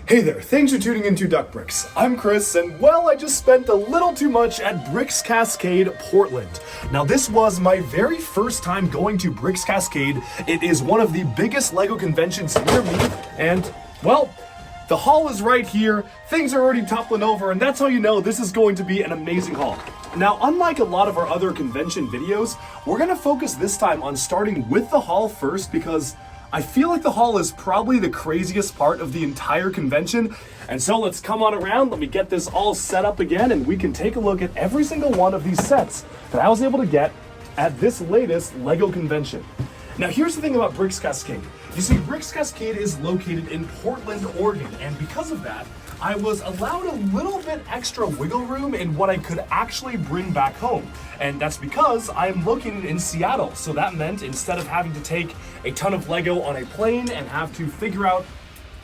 Hey there, thanks for tuning into Duck Bricks. I'm Chris, and well, I just spent a little too much at Bricks Cascade, Portland. Now, this was my very first time going to Bricks Cascade. It is one of the biggest LEGO conventions near me, and, well, the hall is right here, things are already toppling over, and that's how you know this is going to be an amazing haul. Now, unlike a lot of our other convention videos, we're gonna focus this time on starting with the hall first because I feel like the hall is probably the craziest part of the entire convention. And so let's come on around, let me get this all set up again, and we can take a look at every single one of these sets that I was able to get at this latest LEGO convention. Now, here's the thing about Bricks Cascade. You see, Bricks Cascade is located in Portland, Oregon, and because of that, I was allowed a little bit extra wiggle room in what I could actually bring back home. And that's because I'm located in Seattle. So that meant instead of having to take a ton of Lego on a plane and have to figure out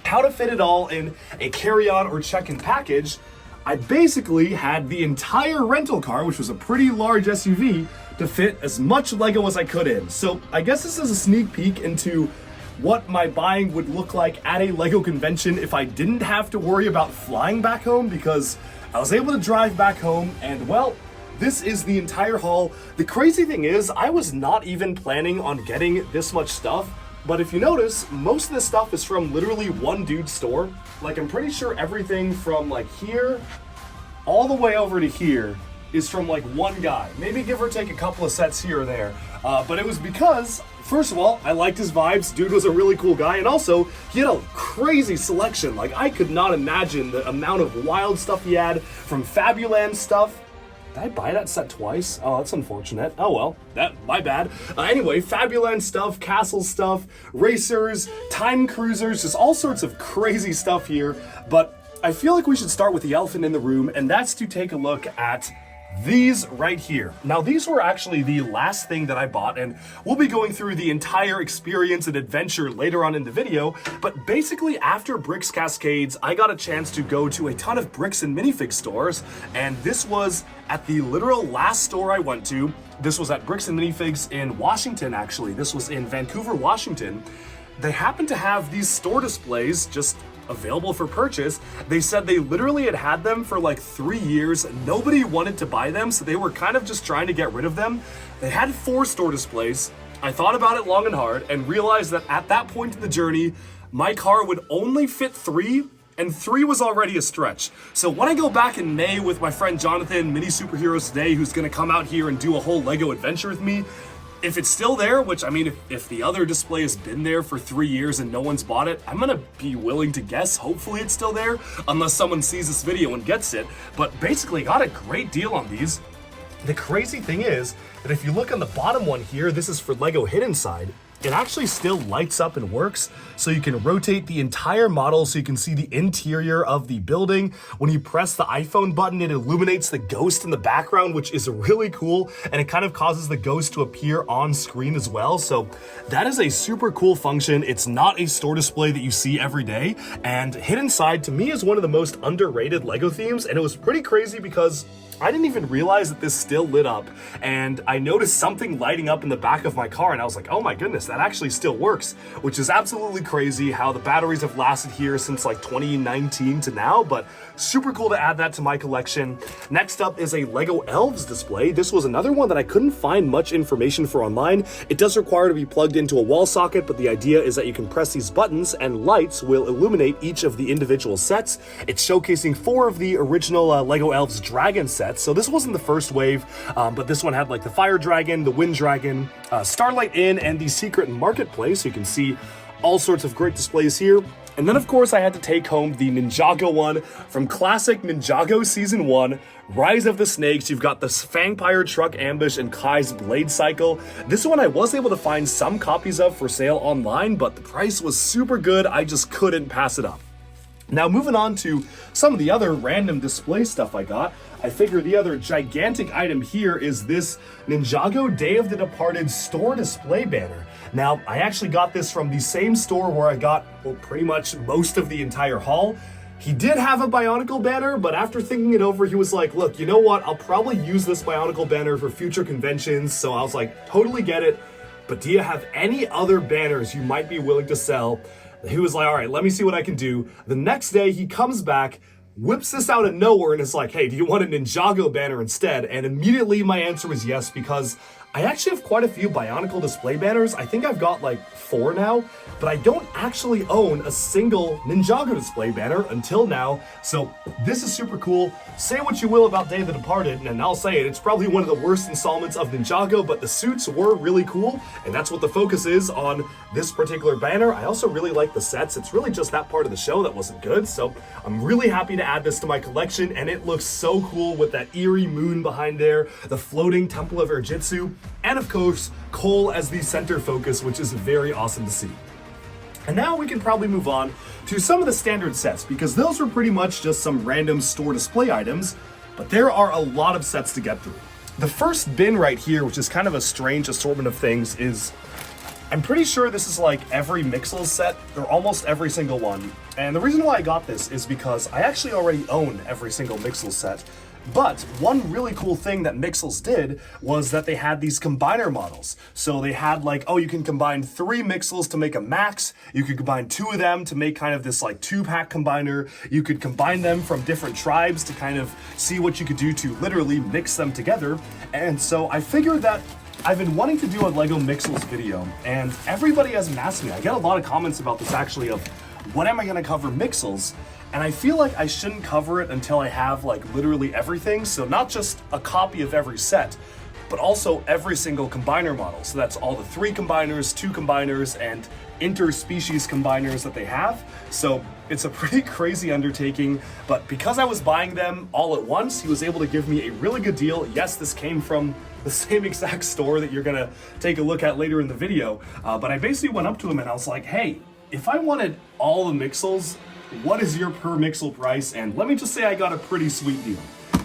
how to fit it all in a carry-on or check-in package, I basically had the entire rental car, which was a pretty large SUV, to fit as much Lego as I could in. So I guess this is a sneak peek into what my buying would look like at a LEGO convention if I didn't have to worry about flying back home, because I was able to drive back home and, well, this is the entire haul. The crazy thing is, I was not even planning on getting this much stuff, but if you notice, most of this stuff is from literally one dude's store. Like, I'm pretty sure everything from like here all the way over to here is from like one guy. Maybe give or take a couple of sets here or there. But it was because, first of all, I liked his vibes. Dude was a really cool guy. And also, he had a crazy selection. Like, I could not imagine the amount of wild stuff he had, from Fabuland stuff. Did I buy that set twice? Oh, that's unfortunate. Oh well, my bad. Anyway, Fabuland stuff, castle stuff, racers, time cruisers, just all sorts of crazy stuff here. But I feel like we should start with the elephant in the room, and that's to take a look at these right here. Now, these were actually the last thing that I bought, and we'll be going through the entire experience and adventure later on in the video, but basically after Bricks Cascades, I got a chance to go to a ton of bricks and minifig stores, and this was at the literal last store I went to. This was at Bricks and Minifigs in Washington, actually. This was in Vancouver, Washington. They happened to have these store displays just available for purchase. They said they literally had them for like 3 years. Nobody wanted to buy them, so they were kind of just trying to get rid of them. They had 4 store displays. I thought about it long and hard and realized that at that point in the journey, my car would only fit 3, and 3 was already a stretch. So when I go back in May with my friend Jonathan, Mini Superheroes Today, who's gonna come out here and do a whole LEGO adventure with me, if it's still there, which I mean, if the other display has been there for 3 years and no one's bought it, I'm gonna be willing to guess, hopefully it's still there, unless someone sees this video and gets it. But basically got a great deal on these. The crazy thing is that if you look on the bottom one here, this is for LEGO Hidden Side, it actually still lights up and works, so you can rotate the entire model so you can see the interior of the building. When you press the iPhone button, it illuminates the ghost in the background, which is really cool, and it kind of causes the ghost to appear on screen as well. So that is a super cool function. It's not a store display that you see every day, and Hidden Side to me is one of the most underrated LEGO themes, and it was pretty crazy because I didn't even realize that this still lit up, and I noticed something lighting up in the back of my car, and I was like, oh my goodness, that actually still works, which is absolutely crazy how the batteries have lasted here since like 2019 to now, but super cool to add that to my collection. Next up is a LEGO Elves display. This was another one that I couldn't find much information for online. It does require to be plugged into a wall socket, but the idea is that you can press these buttons and lights will illuminate each of the individual sets. It's showcasing 4 of the original LEGO Elves dragon sets. So this wasn't the first wave, but this one had like the Fire Dragon, the Wind Dragon, Starlight Inn, and the Secret Marketplace. So you can see all sorts of great displays here. And then of course I had to take home the Ninjago one from classic Ninjago Season 1, Rise of the Snakes. You've got the Fangpire Truck Ambush and Kai's Blade Cycle. This one I was able to find some copies of for sale online, but the price was super good. I just couldn't pass it up. Now, moving on to some of the other random display stuff I got, I figure the other gigantic item here is this Ninjago Day of the Departed store display banner. Now, I actually got this from the same store where I got, well, pretty much most of the entire haul. He did have a Bionicle banner, but after thinking it over, he was like, look, you know what? I'll probably use this Bionicle banner for future conventions. So I was like, totally get it. But do you have any other banners you might be willing to sell? He was like, all right, let me see what I can do. The next day he comes back, whips this out of nowhere and is like, hey, do you want a Ninjago banner instead? And immediately my answer was yes, because I actually have quite a few Bionicle display banners. I think I've got like 4 now, but I don't actually own a single Ninjago display banner until now. So this is super cool. Say what you will about Day of the Departed, and I'll say it, it's probably one of the worst installments of Ninjago, but the suits were really cool, and that's what the focus is on this particular banner. I also really like the sets. It's really just that part of the show that wasn't good, so I'm really happy to add this to my collection, and it looks so cool with that eerie moon behind there, the floating Temple of Erjitsu, and of course, Cole as the center focus, which is very awesome to see. And now we can probably move on to some of the standard sets, because those were pretty much just some random store display items, but there are a lot of sets to get through. The first bin right here, which is kind of a strange assortment of things, is I'm pretty sure this is like every Mixel set, or almost every single one. And the reason why I got this is because I actually already own every single Mixel set. But one really cool thing that Mixels did was that they had these combiner models. So they had like, oh, you can combine 3 Mixels to make a max. You could combine 2 of them to make kind of this like 2-pack combiner. You could combine them from different tribes to kind of see what you could do to literally mix them together. And so I figured that I've been wanting to do a Lego Mixels video, and everybody has been asking me. I get a lot of comments about this actually of, when am I gonna cover Mixels? And I feel like I shouldn't cover it until I have like literally everything. So not just a copy of every set, but also every single combiner model. So that's all the 3 combiners, 2 combiners, and interspecies combiners that they have. So it's a pretty crazy undertaking, but because I was buying them all at once, he was able to give me a really good deal. Yes, this came from the same exact store that you're gonna take a look at later in the video. But I basically went up to him and I was like, hey, if I wanted all the Mixels, what is your per Mixel price? And let me just say I got a pretty sweet deal.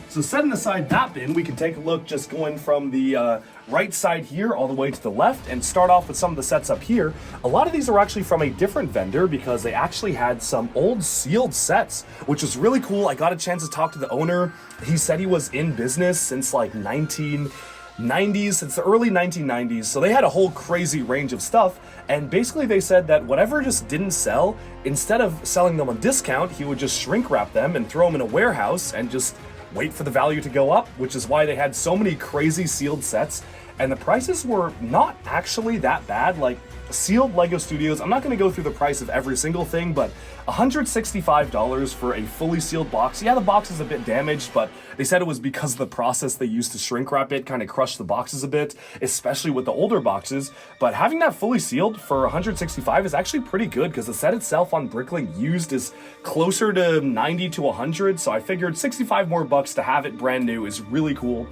So setting aside that bin, we can take a look just going from the right side here all the way to the left and start off with some of the sets up here. A lot of these are actually from a different vendor because they actually had some old sealed sets, which was really cool. I got a chance to talk to the owner. He said he was in business since like 1990s, since the early 1990s. So they had a whole crazy range of stuff. And basically they said that whatever just didn't sell, instead of selling them on discount, he would just shrink wrap them and throw them in a warehouse and just wait for the value to go up, which is why they had so many crazy sealed sets. And the prices were not actually that bad. Like sealed Lego Studios, I'm not going to go through the price of every single thing, but $165 for a fully sealed box. Yeah, the box is a bit damaged, but they said it was because of the process they used to shrink wrap it, kind of crushed the boxes a bit, especially with the older boxes. But having that fully sealed for $165 is actually pretty good because the set itself on Bricklink used is closer to 90 to 100. So I figured 65 more bucks to have it brand new is really cool.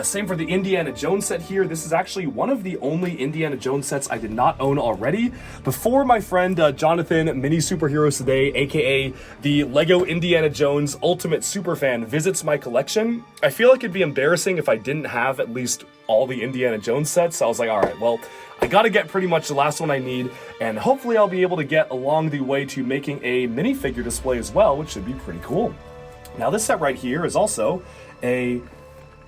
Same for the Indiana Jones set here. This is actually one of the only Indiana Jones sets I did not own already. Before my friend Jonathan, Mini Superheroes Today, aka the Lego Indiana Jones Ultimate Superfan, visits my collection, I feel like it'd be embarrassing if I didn't have at least all the Indiana Jones sets. So I was like, all right, well, I gotta get pretty much the last one I need, and hopefully I'll be able to get along the way to making a minifigure display as well, which should be pretty cool. Now this set right here is also a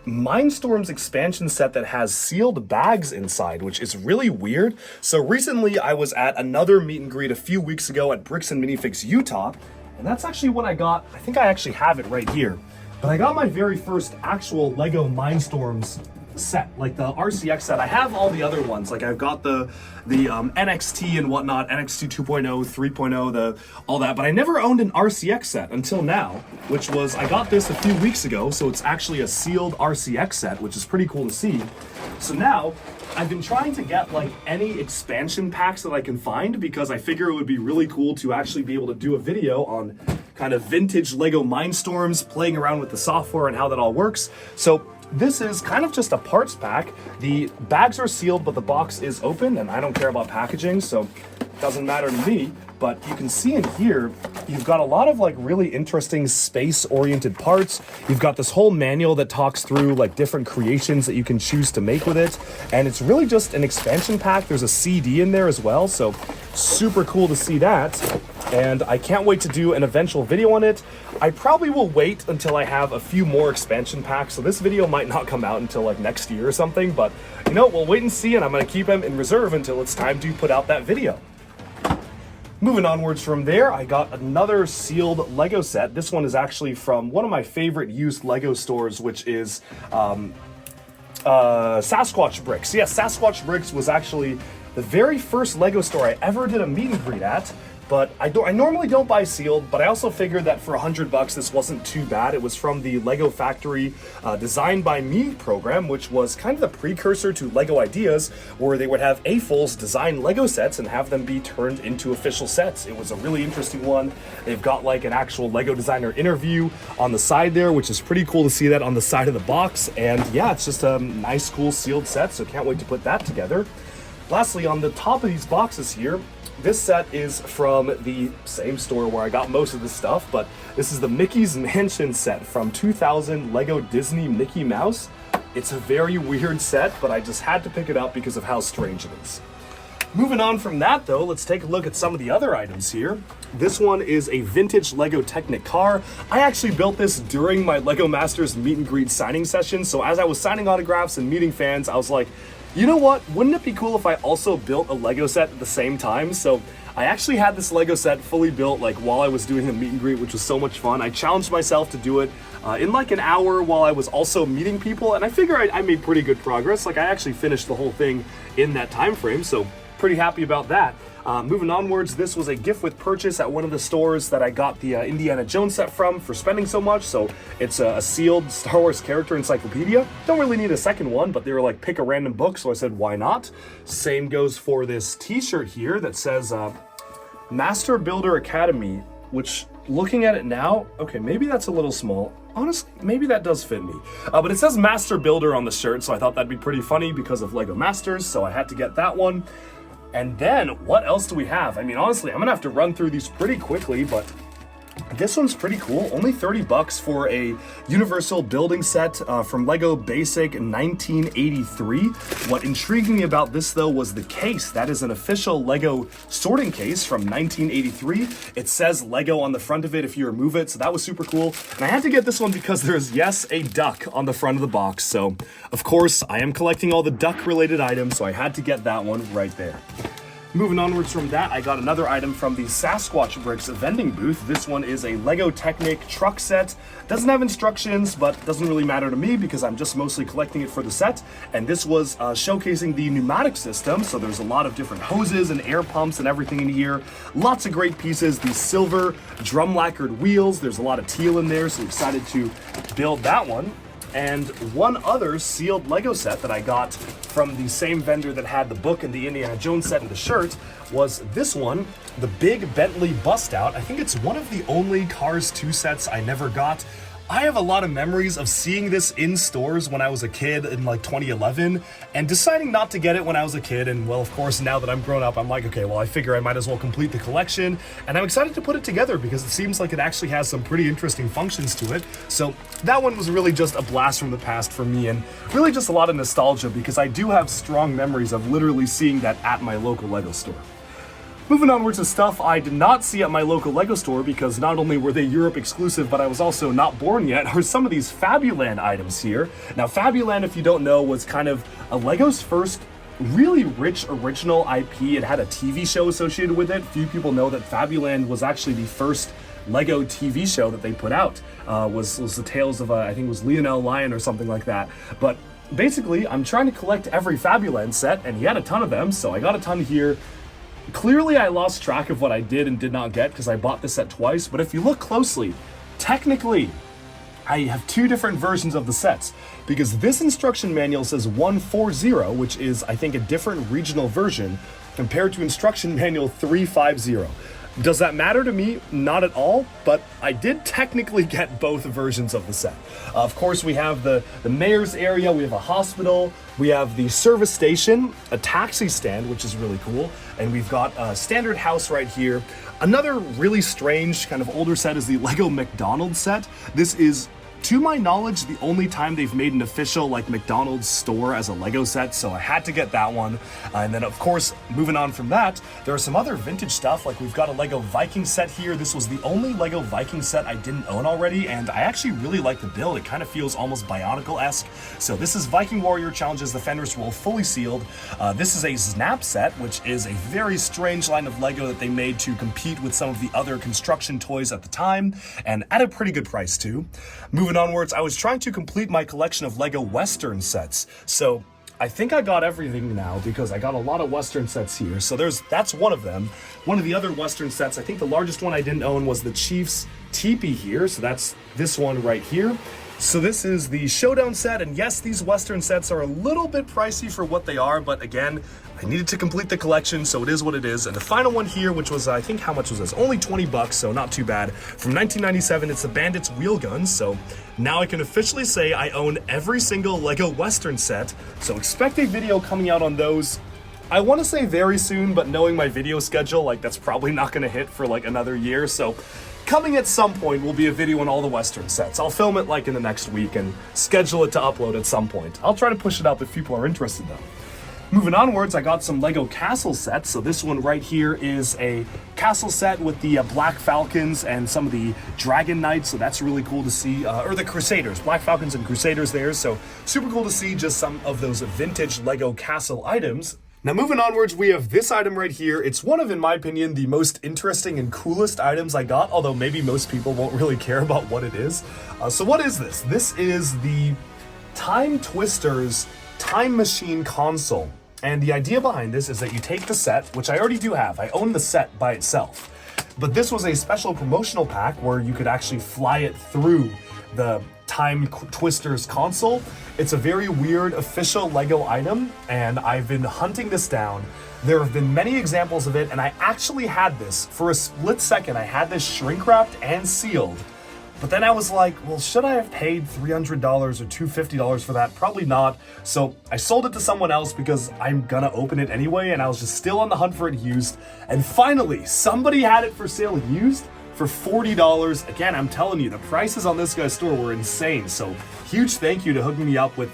Mindstorms expansion set that has sealed bags inside, which is really weird. So recently I was at another meet and greet a few weeks ago at Bricks and Minifigs Utah, and that's actually what I got. I think I actually have it right here, but I got my very first actual Lego Mindstorms set, like the RCX set. I have all the other ones, like I've got the NXT and whatnot, NXT 2.0, 3.0, all that, but I never owned an RCX set until now, which was, I got this a few weeks ago, so it's actually a sealed RCX set, which is pretty cool to see. So now, I've been trying to get like any expansion packs that I can find because I figure it would be really cool to actually be able to do a video on kind of vintage Lego Mindstorms, playing around with the software and how that all works. So this is kind of just a parts pack. The bags are sealed, but the box is open, and I don't care about packaging, so it doesn't matter to me. But you can see in here, you've got a lot of like really interesting space-oriented parts. You've got this whole manual that talks through like different creations that you can choose to make with it. And it's really just an expansion pack. There's a CD in there as well, so super cool to see that. And I can't wait to do an eventual video on it. I probably will wait until I have a few more expansion packs, so this video might not come out until like next year or something, but you know, we'll wait and see, and I'm gonna keep them in reserve until it's time to put out that video. Moving onwards from there, I got another sealed Lego set. This one is actually from one of my favorite used Lego stores, which is Sasquatch Bricks. Yes, Sasquatch Bricks was actually the very first Lego store I ever did a meet and greet at. But I normally don't buy sealed, but I also figured that for $100 this wasn't too bad. It was from the Lego Factory Designed by Me program, which was kind of the precursor to Lego Ideas, where they would have AFOLs design Lego sets and have them be turned into official sets. It was a really interesting one. They've got like an actual Lego designer interview on the side there, which is pretty cool to see that on the side of the box. And yeah, it's just a nice, cool sealed set, so can't wait to put that together. Lastly, on the top of these boxes here, this set is from the same store where I got most of this stuff, but this is the Mickey's Mansion set from 2000 Lego Disney Mickey Mouse. It's a very weird set, but I just had to pick it up because of how strange it is. Moving on from that though, let's take a look at some of the other items here. This one is a vintage Lego Technic car. I actually built this during my Lego Masters meet and greet signing session, so as I was signing autographs and meeting fans, I was like, you know what, wouldn't it be cool if I also built a Lego set at the same time? So I actually had this Lego set fully built like while I was doing the meet and greet, which was so much fun. I challenged myself to do it in like an hour while I was also meeting people, and I figure I made pretty good progress. Like I actually finished the whole thing in that time frame, so pretty happy about that. Moving onwards, this was a gift with purchase at one of the stores that I got the Indiana Jones set from for spending so much. So it's a sealed Star Wars character encyclopedia. Don't really need a second one, but they were like, pick a random book, so I said, why not? Same goes for this t-shirt here that says Master Builder Academy, which looking at it now, okay, maybe that's a little small. Honestly, maybe that does fit me. But it says Master Builder on the shirt, so I thought that'd be pretty funny because of Lego Masters, so I had to get that one. And then, what else do we have? I mean, honestly, I'm gonna have to run through these pretty quickly, but this one's pretty cool. Only $30 for a universal building set from Lego Basic 1983. What intrigued me about this though was the case. That is an official Lego sorting case from 1983. It says Lego on the front of it if you remove it, so that was super cool. And I had to get this one because there's, yes, a duck on the front of the box. So, of course, I am collecting all the duck-related items, so I had to get that one right there. Moving onwards from that, I got another item from the Sasquatch Bricks vending booth. This one is a Lego Technic truck set. Doesn't have instructions, but doesn't really matter to me because I'm just mostly collecting it for the set. And this was showcasing the pneumatic system, so there's a lot of different hoses and air pumps and everything in here. Lots of great pieces. These silver drum lacquered wheels. There's a lot of teal in there, so excited to build that one. And one other sealed Lego set that I got from the same vendor that had the book and the Indiana Jones set and the shirt was this one, the Big Bentley Bust Out. I think it's one of the only Cars 2 sets I never got. I have a lot of memories of seeing this in stores when I was a kid in like 2011 and deciding not to get it when I was a kid. And well, of course, now that I'm grown up, I'm like, okay, well, I figure I might as well complete the collection. And I'm excited to put it together because it seems like it actually has some pretty interesting functions to it. So that one was really just a blast from the past for me and really just a lot of nostalgia because I do have strong memories of literally seeing that at my local Lego store. Moving onwards to stuff I did not see at my local Lego store because not only were they Europe exclusive, but I was also not born yet, are some of these Fabuland items here. Now, Fabuland, if you don't know, was kind of a Lego's first really rich original IP. It had a TV show associated with it. Few people know that Fabuland was actually the first Lego TV show that they put out. Was the Tales of, I think it was Lionel Lion or something like that. But basically, I'm trying to collect every Fabuland set, and he had a ton of them, so I got a ton here. Clearly, I lost track of what I did and did not get because I bought this set twice, but if you look closely, technically, I have two different versions of the sets because this instruction manual says 140, which is, I think, a different regional version compared to instruction manual 350. Does that matter to me? Not at all, but I did technically get both versions of the set. Of course, we have the mayor's area, we have a hospital, we have the service station, a taxi stand, which is really cool, and we've got a standard house right here. Another really strange kind of older set is the Lego McDonald's set. This is to my knowledge, the only time they've made an official like McDonald's store as a Lego set, so I had to get that one. And then of course, moving on from that, there are some other vintage stuff, like we've got a Lego Viking set here. This was the only Lego Viking set I didn't own already, and I actually really like the build. It kind of feels almost Bionicle-esque. So this is Viking Warrior challenges the Fenris roll fully sealed. This is a Snap set, which is a very strange line of Lego that they made to compete with some of the other construction toys at the time, and at a pretty good price too. Moving onwards, I was trying to complete my collection of Lego Western sets. So I think I got everything now because I got a lot of Western sets here. So that's one of them. One of the other Western sets, I think the largest one I didn't own was the Chiefs teepee here. So that's this one right here. So this is the Showdown set, and yes, these Western sets are a little bit pricey for what they are, but again, I needed to complete the collection, so it is what it is. And the final one here, which was, I think, how much was this? Only 20 bucks, so not too bad. From 1997, it's the Bandits wheel guns, so now I can officially say I own every single Lego Western set, so expect a video coming out on those. I want to say very soon, but knowing my video schedule, like that's probably not going to hit for like another year, so coming at some point will be a video on all the Western sets. I'll film it like in the next week and schedule it to upload at some point. I'll try to push it up if people are interested though. Moving onwards, I got some Lego castle sets. So this one right here is a castle set with the Black Falcons and some of the Dragon Knights. So that's really cool to see, or the Crusaders, Black Falcons and Crusaders there. So super cool to see just some of those vintage Lego castle items. Now moving onwards, we have this item right here. It's one of, in my opinion, the most interesting and coolest items I got, although maybe most people won't really care about what it is. So what is this? This is the Time Twisters Time Machine console. And the idea behind this is that you take the set, which I already do have. I own the set by itself. But this was a special promotional pack where you could actually fly it through the Time Twisters console. It's a very weird official Lego item, and I've been hunting this down. There have been many examples of it, and I actually had this for a split second. I had this shrink wrapped and sealed, but then I was like, well, should I have paid $300 or $250 for that? Probably not. So I sold it to someone else because I'm gonna open it anyway, and I was just still on the hunt for it used. And finally, somebody had it for sale used for $40. Again, I'm telling you, the prices on this guy's store were insane. So huge thank you to hooking me up with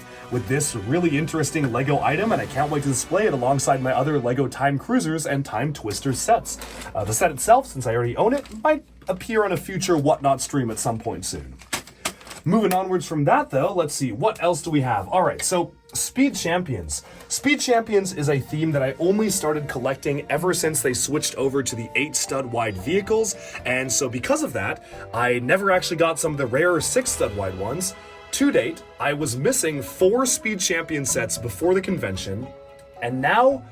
this really interesting Lego item, and I can't wait to display it alongside my other Lego Time Cruisers and Time Twisters sets. The set itself, since I already own it, might appear on a future Whatnot stream at some point soon. Moving onwards from that though, let's see, what else do we have? All right, so Speed Champions. Speed Champions is a theme that I only started collecting ever since they switched over to the 8-stud wide vehicles, and so because of that, I never actually got some of the rarer 6-stud wide ones. To date, I was missing 4 Speed Champion sets before the convention, and now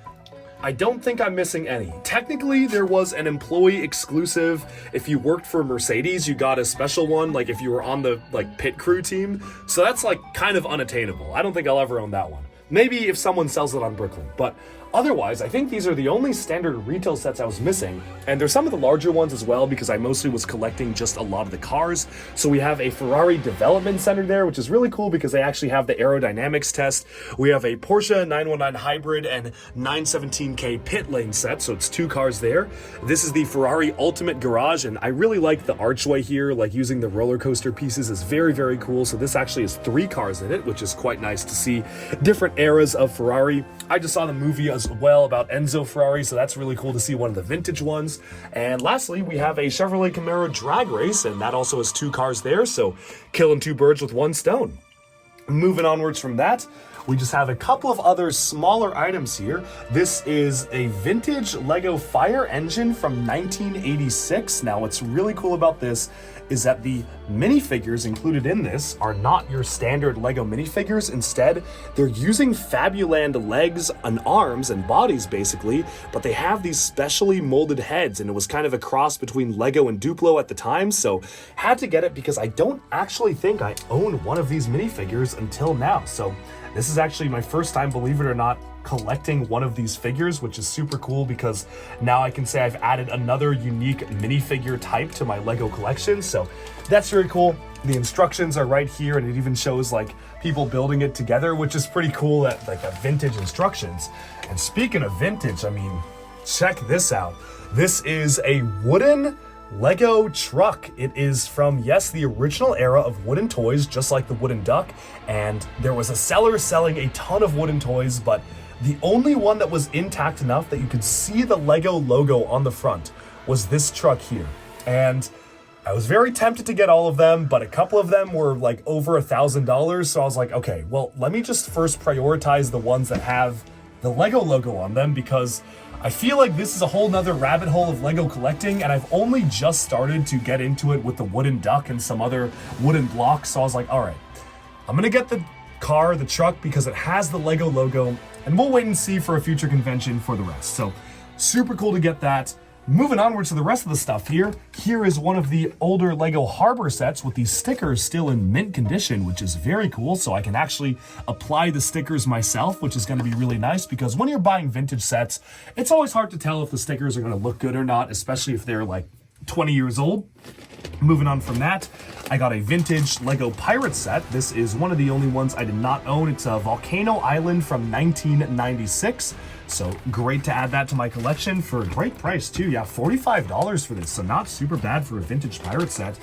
I don't think I'm missing any. Technically, there was an employee exclusive. If you worked for Mercedes, you got a special one, like if you were on the pit crew team. So that's kind of unattainable. I don't think I'll ever own that one. Maybe if someone sells it on Brooklyn, but otherwise, I think these are the only standard retail sets I was missing, and there's some of the larger ones as well because I mostly was collecting just a lot of the cars. So we have a Ferrari development center there, which is really cool because they actually have the aerodynamics test. We have a Porsche 919 Hybrid and 917K pit lane set, so it's 2 cars there. This is the Ferrari Ultimate Garage, and I really like the archway here, like using the roller coaster pieces is very, very cool. So this actually has 3 cars in it, which is quite nice to see different eras of Ferrari. I just saw the movie as well about Enzo Ferrari, so that's really cool to see one of the vintage ones. And lastly, we have a Chevrolet Camaro drag race, and that also has 2 cars there, so killing 2 birds with 1 stone. Moving onwards from that, we just have a couple of other smaller items here. This is a vintage Lego fire engine from 1986. Now, what's really cool about this is that the minifigures included in this are not your standard Lego minifigures. Instead, they're using Fabuland legs and arms and bodies basically, but they have these specially molded heads, and it was kind of a cross between Lego and Duplo at the time, so had to get it because I don't actually think I own one of these minifigures until now. So this is actually my first time, believe it or not, collecting one of these figures, which is super cool because now I can say I've added another unique minifigure type to my Lego collection. So that's really cool. The instructions are right here, and it even shows people building it together, which is pretty cool at vintage instructions. And speaking of vintage, I mean, check this out. This is a wooden Lego truck. It is from, yes, the original era of wooden toys, just like the wooden duck. And there was a seller selling a ton of wooden toys, but the only one that was intact enough that you could see the Lego logo on the front was this truck here. And I was very tempted to get all of them, but a couple of them were like over $1,000. So I was like, okay, well, let me just first prioritize the ones that have the Lego logo on them, because I feel like this is a whole nother rabbit hole of Lego collecting, and I've only just started to get into it with the wooden duck and some other wooden blocks. So I was like, all right, I'm gonna get the car, the truck, because it has the Lego logo, and we'll wait and see for a future convention for the rest. So super cool to get that. Moving onwards to the rest of the stuff here. Here is one of the older Lego Harbor sets with these stickers still in mint condition, which is very cool. So I can actually apply the stickers myself, which is going to be really nice, because when you're buying vintage sets, it's always hard to tell if the stickers are going to look good or not, especially if they're like 20 years old. Moving on from that, I got a vintage Lego Pirate set. This is one of the only ones I did not own. It's a Volcano Island from 1996. So great to add that to my collection for a great price too. Yeah, $45 for this, so not super bad for a vintage pirate set.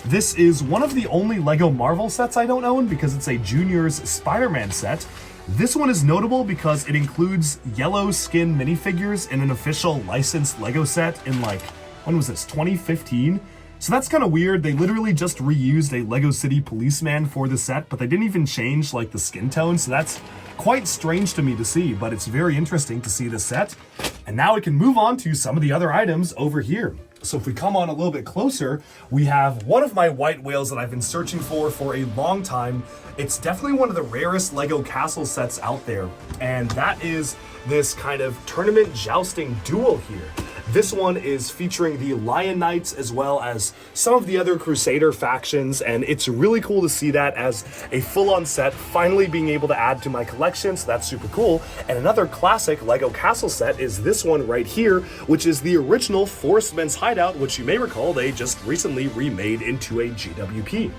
This is one of the only Lego Marvel sets I don't own, because it's a Junior's Spider-Man set. This one is notable because it includes yellow skin minifigures in an official licensed Lego set in like, when was this, 2015? So that's kind of weird. They literally just reused a Lego City policeman for the set, but they didn't even change like the skin tone. So that's quite strange to me to see, but it's very interesting to see the set. And now we can move on to some of the other items over here. So if we come on a little bit closer, we have one of my white whales that I've been searching for a long time. It's definitely one of the rarest Lego castle sets out there. And that is this kind of tournament jousting duel here. This one is featuring the Lion Knights as well as some of the other Crusader factions, and it's really cool to see that as a full-on set finally being able to add to my collection, so that's super cool. And another classic Lego castle set is this one right here, which is the original Forestman's Hideout, which you may recall they just recently remade into a GWP.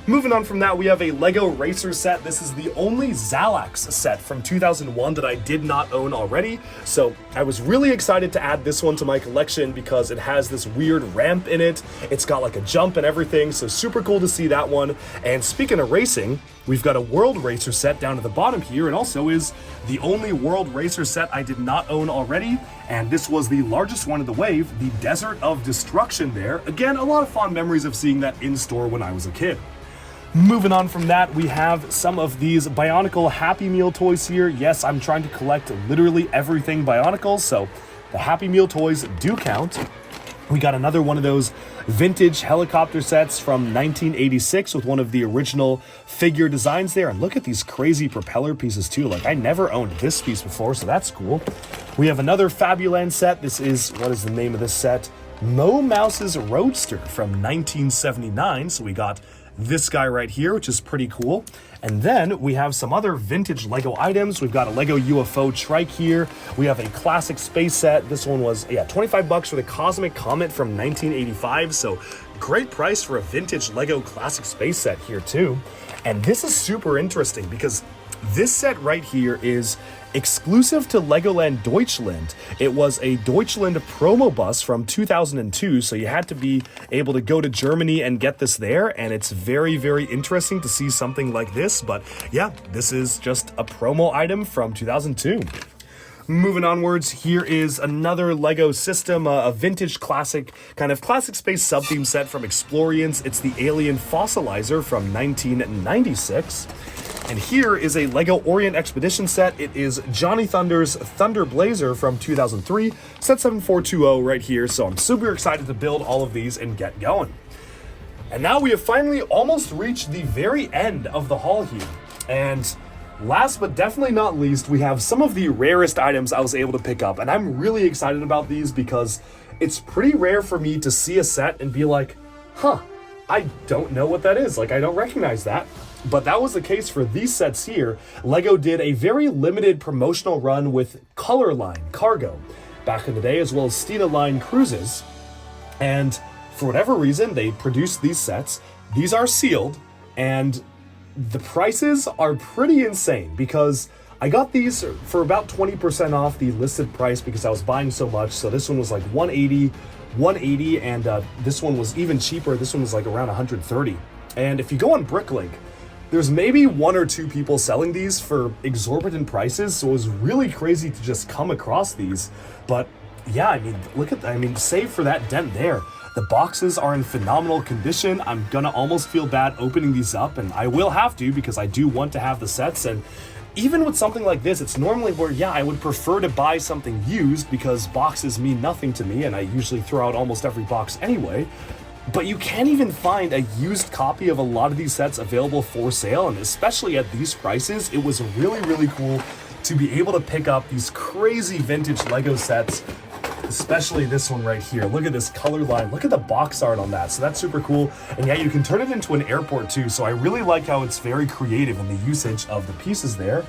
Moving on from that, we have a Lego Racer set. This is the only Zalax set from 2001 that I did not own already. So I was really excited to add this one to my collection because it has this weird ramp in it. It's got like a jump and everything, so super cool to see that one. And speaking of racing, we've got a World Racer set down at the bottom here, and also is the only World Racer set I did not own already. And this was the largest one of the wave, the Desert of Destruction there. Again, a lot of fond memories of seeing that in store when I was a kid. Moving on from that, we have some of these Bionicle Happy Meal toys here. Yes, I'm trying to collect literally everything Bionicle, so the Happy Meal toys do count. We got another one of those vintage helicopter sets from 1986 with one of the original figure designs there. And look at these crazy propeller pieces too. Like, I never owned this piece before, so that's cool. We have another Fabuland set. This is, what is the name of this set? Mo Mouse's Roadster from 1979. So we got this guy right here, which is pretty cool. And then we have some other vintage Lego items. We've got a Lego UFO trike here. We have a classic space set. This one was, yeah, $25 for the Cosmic Comet from 1985. So great price for a vintage Lego classic space set here too. And this is super interesting because this set right here is exclusive to Legoland Deutschland. It was a Deutschland promo bus from 2002, so you had to be able to go to Germany and get this there, and it's very, very interesting to see something like this, but yeah, this is just a promo item from 2002. Moving onwards, here is another Lego system, a vintage classic, kind of classic space sub-theme set from Explorians. It's the Alien Fossilizer from 1996. And here is a Lego Orient Expedition set. It is Johnny Thunder's Thunder Blazer from 2003, set 7420 right here. So I'm super excited to build all of these and get going. And now we have finally almost reached the very end of the haul here. And last but definitely not least, we have some of the rarest items I was able to pick up. And I'm really excited about these because it's pretty rare for me to see a set and be like, huh, I don't know what that is. Like, I don't recognize that. But that was the case for these sets here. Lego did a very limited promotional run with Color Line Cargo back in the day, as well as Stena Line Cruises. And for whatever reason, they produced these sets. These are sealed, and the prices are pretty insane because I got these for about 20% off the listed price because I was buying so much. So this one was like $180. 180, and this one was even cheaper. This one was like around 130. And if you go on Bricklink, there's maybe 1 or 2 people selling these for exorbitant prices, so it was really crazy to just come across these. But yeah, I mean, look at that. I mean, save for that dent there. The boxes are in phenomenal condition. I'm gonna almost feel bad opening these up, and I will have to because I do want to have the sets. And even with something like this, it's normally where, yeah, I would prefer to buy something used because boxes mean nothing to me, and I usually throw out almost every box anyway. But you can't even find a used copy of a lot of these sets available for sale, and especially at these prices, it was really, really cool to be able to pick up these crazy vintage Lego sets, especially this one right here. Look at this color line. Look at the box art on that. So that's super cool. And yeah, you can turn it into an airport too. So I really like how it's very creative in the usage of the pieces there.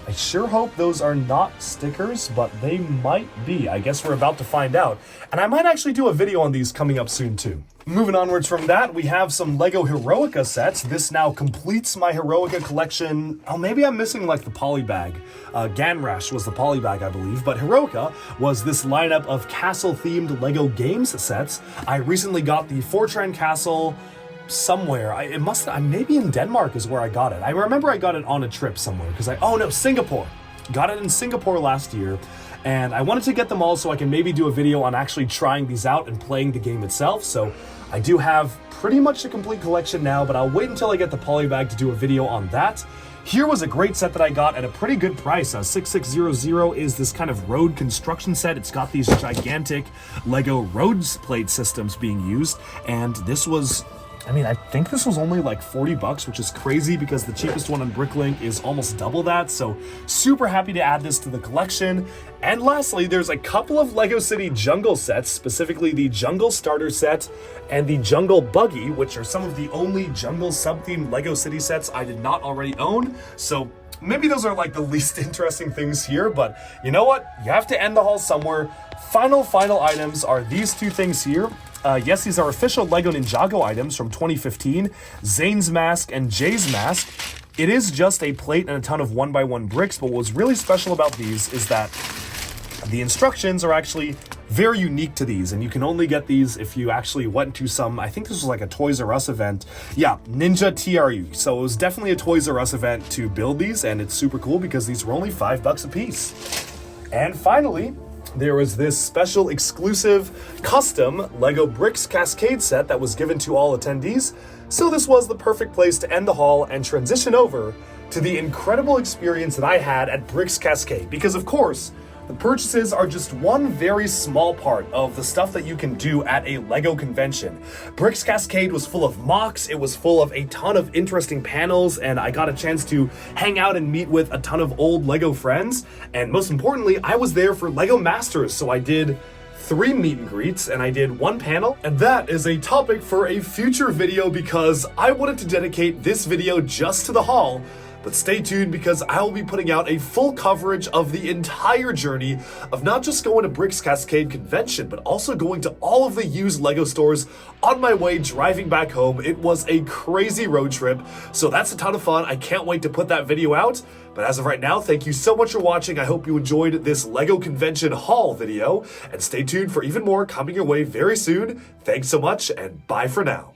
I sure hope those are not stickers, but they might be. I guess we're about to find out. And I might actually do a video on these coming up soon too. Moving onwards from that, we have some Lego Heroica sets. This now completes my Heroica collection. Oh, maybe I'm missing like the polybag. Ganrash was the polybag, I believe, but Heroica was this lineup of castle-themed Lego games sets. I recently got the Fortran Castle somewhere. Maybe in Denmark is where I got it. I remember I got it on a trip somewhere because Singapore. Got it in Singapore last year. And I wanted to get them all so I can maybe do a video on actually trying these out and playing the game itself. So I do have pretty much a complete collection now, but I'll wait until I get the polybag to do a video on that. Here was a great set that I got at a pretty good price. 6600 is this kind of road construction set. It's got these gigantic Lego roads plate systems being used. And this was, I think this was only like 40 bucks, which is crazy because the cheapest one on Bricklink is almost double that. So super happy to add this to the collection. And lastly, there's a couple of Lego City Jungle sets, specifically the Jungle Starter set and the Jungle Buggy, which are some of the only Jungle sub-themed Lego City sets I did not already own. So maybe those are like the least interesting things here, but you know what? You have to end the haul somewhere. Final items are these 2 things here. Yes, these are official Lego Ninjago items from 2015, Zane's mask and Jay's mask. It is just a plate and a ton of 1x1 bricks, but what's really special about these is that the instructions are actually very unique to these, and you can only get these if you actually went to some, I think this was like a Toys R Us event. Yeah, Ninja TRU. So it was definitely a Toys R Us event to build these, and it's super cool because these were only $5 a piece. And finally, there was this special exclusive custom Lego Bricks Cascade set that was given to all attendees. So this was the perfect place to end the haul and transition over to the incredible experience that I had at Bricks Cascade. Because of course, the purchases are just one very small part of the stuff that you can do at a Lego convention. Bricks Cascade was full of mocks, it was full of a ton of interesting panels, and I got a chance to hang out and meet with a ton of old Lego friends. And most importantly, I was there for Lego Masters, so I did 3 meet and greets and I did 1 panel. And that is a topic for a future video because I wanted to dedicate this video just to the haul. But stay tuned because I will be putting out a full coverage of the entire journey of not just going to Bricks Cascade convention, but also going to all of the used Lego stores on my way driving back home. It was a crazy road trip, so that's a ton of fun. I can't wait to put that video out. But as of right now, thank you so much for watching. I hope you enjoyed this Lego convention haul video, and stay tuned for even more coming your way very soon. Thanks so much, and bye for now.